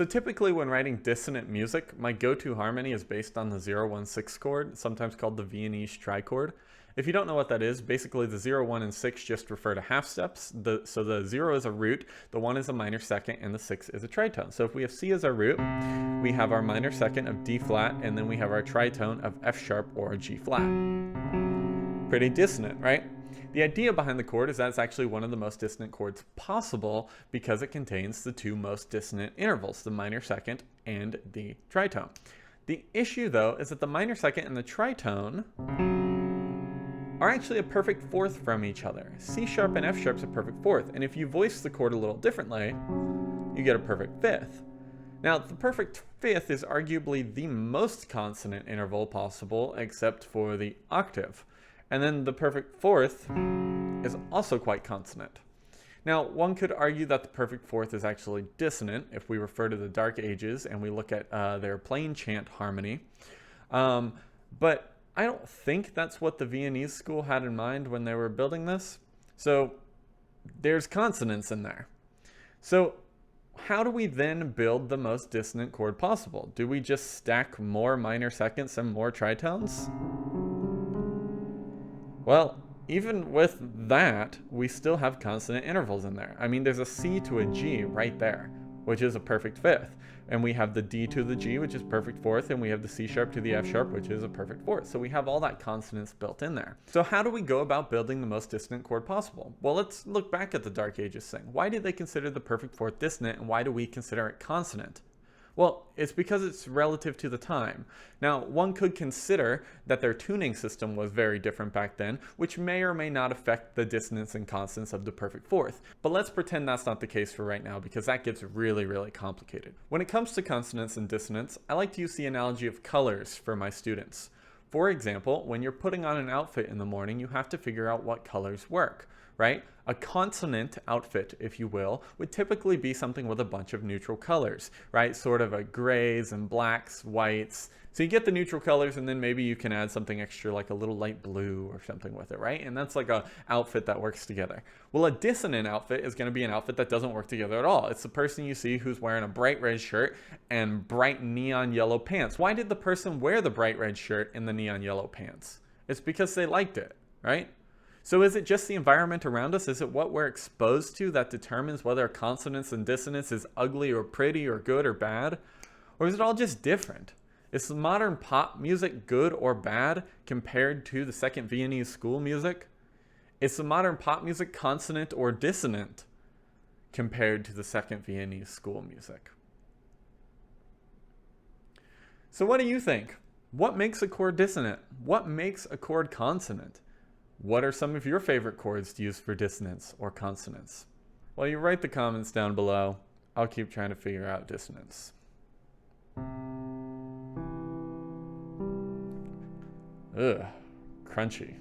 So typically when writing dissonant music, my go-to harmony is based on the 0-1-6 chord, sometimes called the Viennese trichord. If you don't know what that is, basically the 0, 1, and 6 just refer to half steps. So the 0 is a root, the 1 is a minor second, and the 6 is a tritone. So if we have C as our root, we have our minor second of D flat, and then we have our tritone of F sharp or G flat. Pretty dissonant, right? The idea behind the chord is that it's actually one of the most dissonant chords possible because it contains the two most dissonant intervals, the minor second and the tritone. The issue, though, is that the minor second and the tritone are actually a perfect fourth from each other. C sharp and F sharp's a perfect fourth, and if you voice the chord a little differently, you get a perfect fifth. Now, the perfect fifth is arguably the most consonant interval possible, except for the octave. And then the perfect fourth is also quite consonant. Now, one could argue that the perfect fourth is actually dissonant if we refer to the Dark Ages and we look at their plain chant harmony. But I don't think that's what the Viennese school had in mind when they were building this. So there's consonance in there. So how do we then build the most dissonant chord possible? Do we just stack more minor seconds and more tritones? Well, even with that, we still have consonant intervals in there. I mean, there's a C to a G right there, which is a perfect fifth. And we have the D to the G, which is perfect fourth, and we have the C sharp to the F sharp, which is a perfect fourth. So we have all that consonance built in there. So how do we go about building the most dissonant chord possible? Well, let's look back at the Dark Ages thing. Why did they consider the perfect fourth dissonant, and why do we consider it consonant? Well, it's because it's relative to the time. Now, one could consider that their tuning system was very different back then, which may or may not affect the dissonance and consonance of the perfect fourth. But let's pretend that's not the case for right now, because that gets really, really complicated. When it comes to consonance and dissonance, I like to use the analogy of colors for my students. For example, when you're putting on an outfit in the morning, you have to figure out what colors work, right? A consonant outfit, if you will, would typically be something with a bunch of neutral colors, right? Sort of a grays and blacks, whites. So you get the neutral colors, and then maybe you can add something extra like a little light blue or something with it, right? And that's like a outfit that works together. Well, a dissonant outfit is going to be an outfit that doesn't work together at all. It's the person you see who's wearing a bright red shirt and bright neon yellow pants. Why did the person wear the bright red shirt and the neon yellow pants? It's because they liked it, right? So is it just the environment around us? Is it what we're exposed to that determines whether consonance and dissonance is ugly or pretty or good or bad? Or is it all just different? Is modern pop music good or bad compared to the second Viennese school music? Is the modern pop music consonant or dissonant compared to the second Viennese school music? So what do you think? What makes a chord dissonant? What makes a chord consonant? What are some of your favorite chords to use for dissonance or consonance? Well, you write the comments down below. I'll keep trying to figure out dissonance. Ugh, crunchy.